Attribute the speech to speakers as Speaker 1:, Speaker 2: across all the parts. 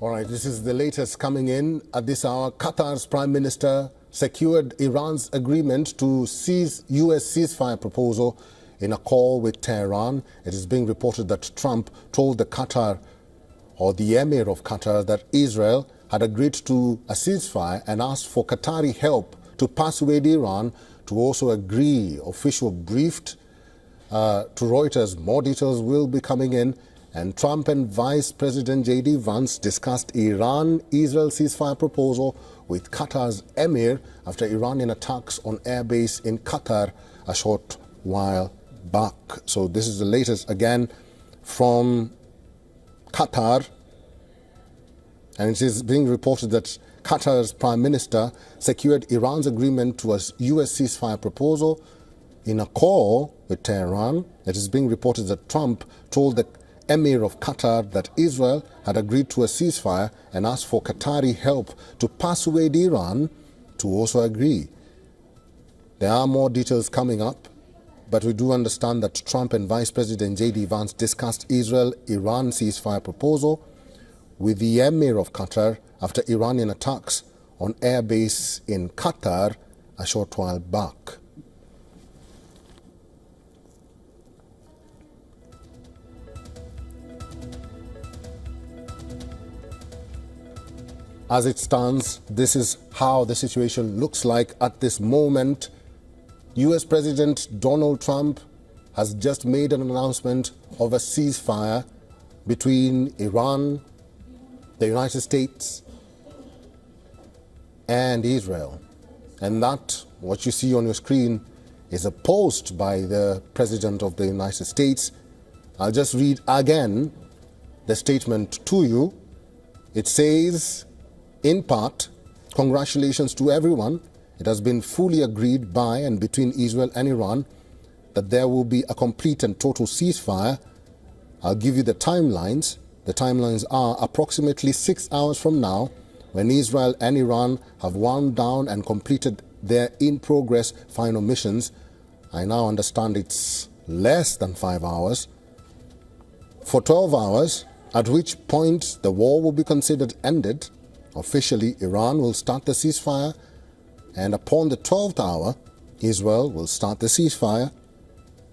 Speaker 1: All right, this is the latest coming in at this hour. Qatar's Prime Minister secured Iran's agreement to seize U.S. ceasefire proposal in a call with Tehran. It is being reported that Trump told the Emir of Qatar that Israel had agreed to a ceasefire and asked for Qatari help to persuade Iran to also agree. Official briefed to Reuters. More details will be coming in. And Trump and Vice President J.D. Vance discussed Iran-Israel ceasefire proposal with Qatar's Emir after Iranian attacks on airbase in Qatar a short while back. So this is the latest again from Qatar. And it is being reported that Qatar's Prime Minister secured Iran's agreement to a U.S. ceasefire proposal in a call with Tehran. It is being reported that Trump told the Emir of Qatar that Israel had agreed to a ceasefire and asked for Qatari help to persuade Iran to also agree. There are more details coming up, but we do understand that Trump and Vice President J.D. Vance discussed Israel-Iran ceasefire proposal with the Emir of Qatar after Iranian attacks on airbase in Qatar a short while back. As it stands, this is how the situation looks like at this moment. U.S. President Donald Trump has just made an announcement of a ceasefire between Iran, the United States, and Israel. And that, what you see on your screen, is a post by the President of the United States. I'll just read again the statement to you. It says, in part, congratulations to everyone. It has been fully agreed by and between Israel and Iran that there will be a complete and total ceasefire. I'll give you the timelines. The timelines are approximately 6 hours from now, when Israel and Iran have wound down and completed their in-progress final missions. I now understand it's less than 5 hours. For 12 hours, at which point the war will be considered ended. Officially, Iran will start the ceasefire, and upon the 12th hour, Israel will start the ceasefire,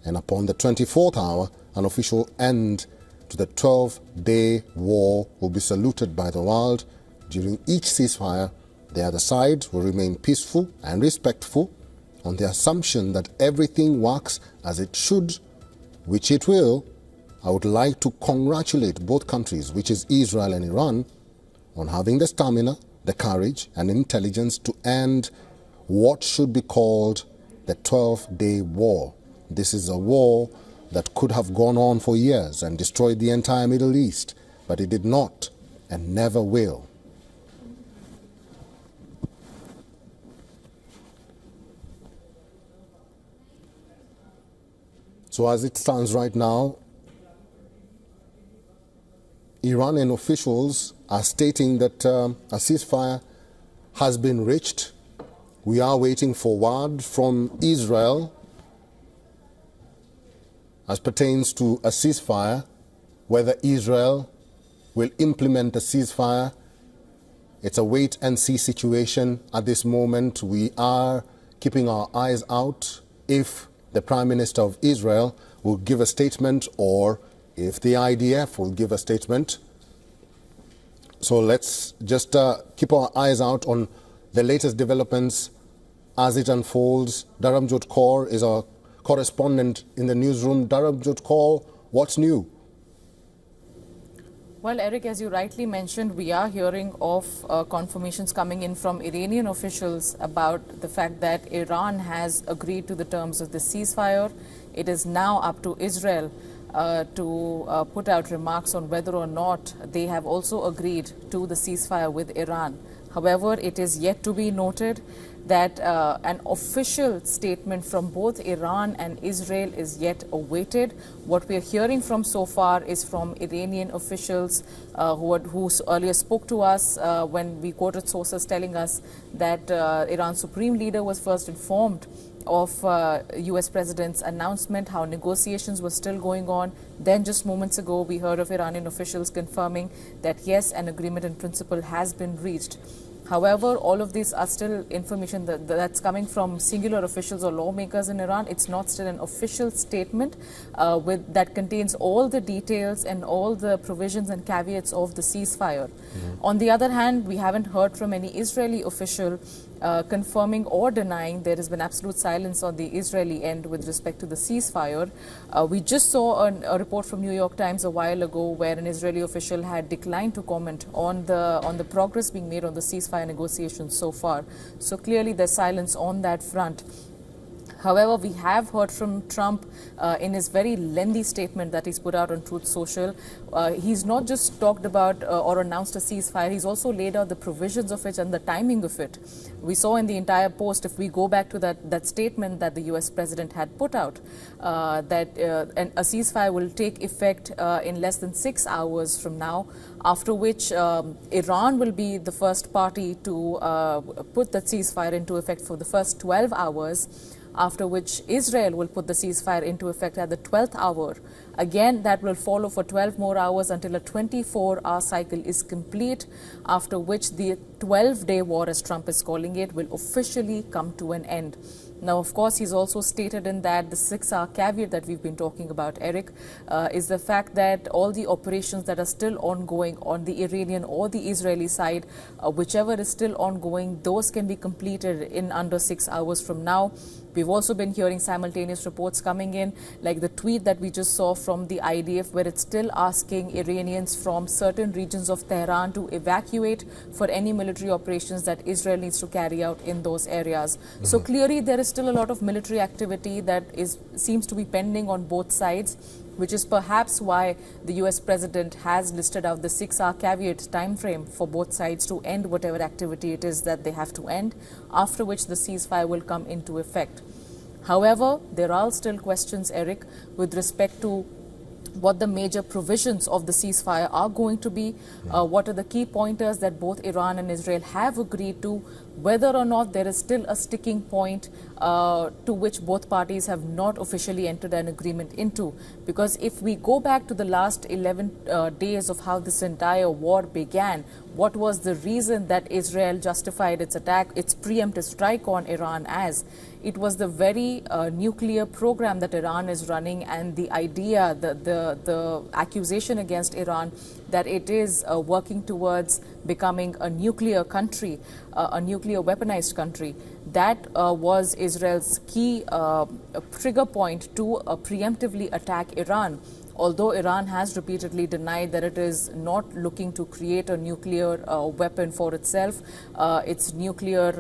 Speaker 1: and upon the 24th hour, an official end to the 12-day war will be saluted by the world. During each ceasefire, the other side will remain peaceful and respectful on the assumption that everything works as it should, which it will. I would like to congratulate both countries, which is Israel and Iran, on having the stamina, the courage and intelligence to end what should be called the 12-day war. This is a war that could have gone on for years and destroyed the entire Middle East, but it did not and never will. So as it stands right now, Iranian officials are stating that a ceasefire has been reached. We are waiting for word from Israel as pertains to a ceasefire, whether Israel will implement a ceasefire. It's a wait-and-see situation at this moment. We are keeping our eyes out if the Prime Minister of Israel will give a statement or if the IDF will give a statement. So let's just keep our eyes out on the latest developments as it unfolds. Dharamjot Kaur is our correspondent in the newsroom. Dharamjot Kaur, what's new?
Speaker 2: Well, Eric, as you rightly mentioned, we are hearing of confirmations coming in from Iranian officials about the fact that Iran has agreed to the terms of the ceasefire. It is now up to Israel to put out remarks on whether or not they have also agreed to the ceasefire with Iran. However, it is yet to be noted that an official statement from both Iran and Israel is yet awaited. What we are hearing from so far is from Iranian officials who earlier spoke to us when we quoted sources telling us that Iran's supreme leader was first informed of US President's announcement, how negotiations were still going on. Then just moments ago, we heard of Iranian officials confirming that yes, an agreement in principle has been reached. However, all of these are still information that's coming from singular officials or lawmakers in Iran. It's not still an official statement that contains all the details and all the provisions and caveats of the ceasefire. On the other hand, we haven't heard from any Israeli official confirming or denying. There has been absolute silence on the Israeli end with respect to the ceasefire. We just saw a report from New York Times a while ago where an Israeli official had declined to comment on the progress being made on the ceasefire negotiations so far. So clearly there's silence on that front. However, we have heard from Trump in his very lengthy statement that he's put out on Truth Social. He's not just talked about or announced a ceasefire, he's also laid out the provisions of it and the timing of it. We saw in the entire post, if we go back to that statement that the US president had put out, that a ceasefire will take effect in less than 6 hours from now, after which Iran will be the first party to put that ceasefire into effect for the first 12 hours. After which Israel will put the ceasefire into effect at the 12th hour. Again, that will follow for 12 more hours until a 24-hour cycle is complete, after which the 12-day war, as Trump is calling it, will officially come to an end. Now, of course, he's also stated in that the 6-hour caveat that we've been talking about, Eric, is the fact that all the operations that are still ongoing on the Iranian or the Israeli side, whichever is still ongoing, those can be completed in under 6 hours from now. We've also been hearing simultaneous reports coming in, like the tweet that we just saw from the IDF, where it's still asking Iranians from certain regions of Tehran to evacuate for any military operations that Israel needs to carry out in those areas. So clearly there is still a lot of military activity that seems to be pending on both sides, which is perhaps why the US president has listed out the 6-hour caveat time frame for both sides to end whatever activity it is that they have to end, after which the ceasefire will come into effect. However, there are still questions, Eric, with respect to what the major provisions of the ceasefire are going to be, what are the key pointers that both Iran and Israel have agreed to, whether or not there is still a sticking point to which both parties have not officially entered an agreement into. Because if we go back to the last 11 days of how this entire war began, what was the reason that Israel justified its attack, its preemptive strike on Iran as? It was the very nuclear program that Iran is running, and the idea, the accusation against Iran that it is working towards becoming a nuclear country, a nuclear weaponized country. That was Israel's key trigger point to preemptively attack Iran. Although Iran has repeatedly denied that it is not looking to create a nuclear weapon for itself, its nuclear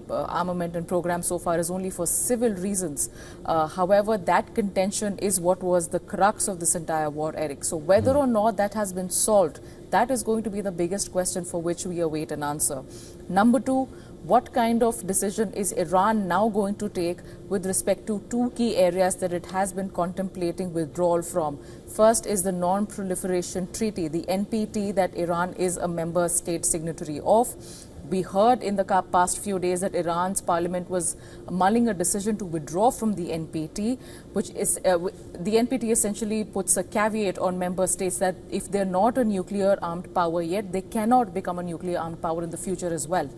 Speaker 2: armament and program so far is only for civil reasons. However, that contention is what was the crux of this entire war, Eric. So whether or not that has been solved, that is going to be the biggest question for which we await an answer. Number two, what kind of decision is Iran now going to take with respect to two key areas that it has been contemplating withdrawal from? First is the Non-Proliferation Treaty, the NPT, that Iran is a member state signatory of. We heard in the past few days that Iran's parliament was mulling a decision to withdraw from the NPT, which is the NPT essentially puts a caveat on member states that if they're not a nuclear armed power yet, they cannot become a nuclear armed power in the future as well.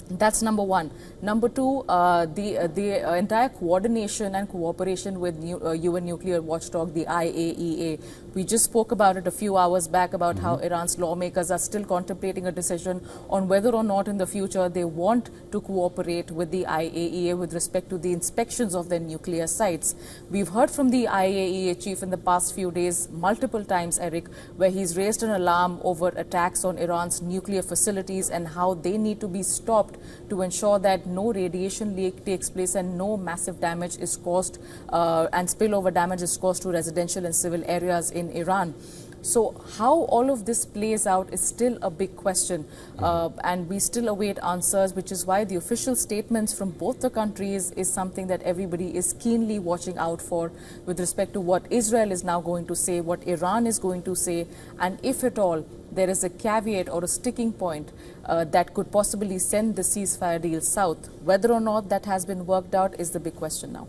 Speaker 2: That's number one. Number two, the entire coordination and cooperation with UN nuclear watchdog, the IAEA. We just spoke about it a few hours back about how Iran's lawmakers are still contemplating a decision on whether or not in the future they want to cooperate with the IAEA with respect to the inspections of their nuclear sites. We've heard from the IAEA chief in the past few days multiple times, Eric, where he's raised an alarm over attacks on Iran's nuclear facilities and how they need to be stopped to ensure that no radiation leak takes place and no massive damage is caused and spillover damage is caused to residential and civil areas in Iran. So how all of this plays out is still a big question, and we still await answers, which is why the official statements from both the countries is something that everybody is keenly watching out for with respect to what Israel is now going to say, what Iran is going to say, and if at all there is a caveat or a sticking point that could possibly send the ceasefire deal south. Whether or not that has been worked out is the big question now.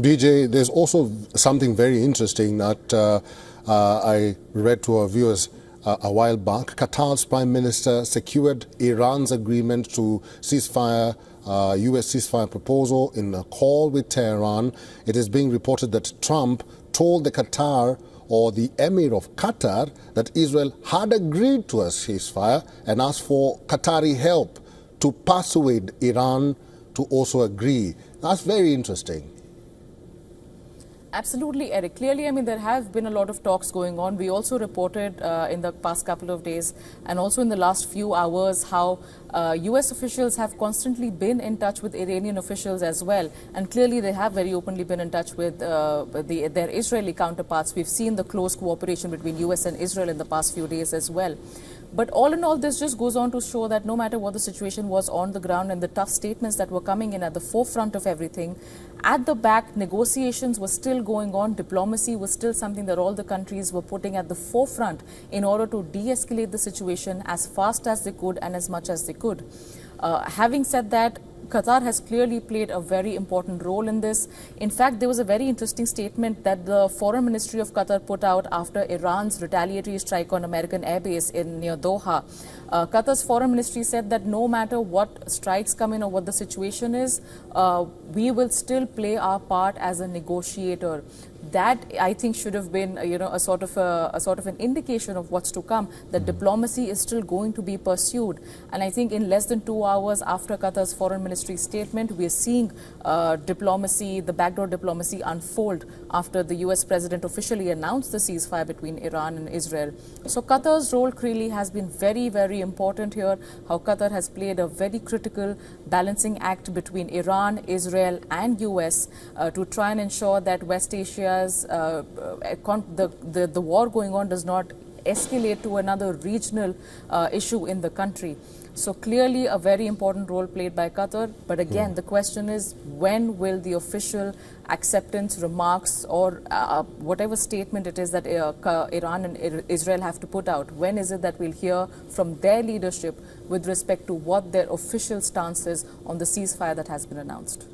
Speaker 1: BJ, there's also something very interesting that I read to our viewers a while back. Qatar's Prime Minister secured Iran's agreement to ceasefire, U.S. ceasefire proposal in a call with Tehran. It is being reported that Trump told the Qatar or the Emir of Qatar that Israel had agreed to a ceasefire and asked for Qatari help to persuade Iran to also agree. That's very interesting.
Speaker 2: Absolutely, Eric. Clearly, I mean, there have been a lot of talks going on. We also reported in the past couple of days and also in the last few hours how U.S. officials have constantly been in touch with Iranian officials as well. And clearly, they have very openly been in touch with their Israeli counterparts. We've seen the close cooperation between U.S. and Israel in the past few days as well. But all in all, this just goes on to show that no matter what the situation was on the ground and the tough statements that were coming in at the forefront of everything, at the back, negotiations were still going on. Diplomacy was still something that all the countries were putting at the forefront in order to de-escalate the situation as fast as they could and as much as they could. Having said that, Qatar has clearly played a very important role in this. In fact, there was a very interesting statement that the Foreign Ministry of Qatar put out after Iran's retaliatory strike on American airbase near Doha. Qatar's Foreign Ministry said that no matter what strikes come in or what the situation is, we will still play our part as a negotiator. That, I think, should have been, a sort of an indication of what's to come, that diplomacy is still going to be pursued. And I think in less than 2 hours after Qatar's Foreign Ministry statement, we are seeing diplomacy, the backdoor diplomacy unfold after the U.S. president officially announced the ceasefire between Iran and Israel. So Qatar's role clearly has been very, very important here, how Qatar has played a very critical balancing act between Iran, Israel and U.S. To try and ensure that West Asia's the war going on does not escalate to another regional issue in the country. So clearly a very important role played by Qatar. But again, the question is, when will the official acceptance, remarks or whatever statement it is that Iran and Israel have to put out, when is it that we'll hear from their leadership with respect to what their official stance is on the ceasefire that has been announced?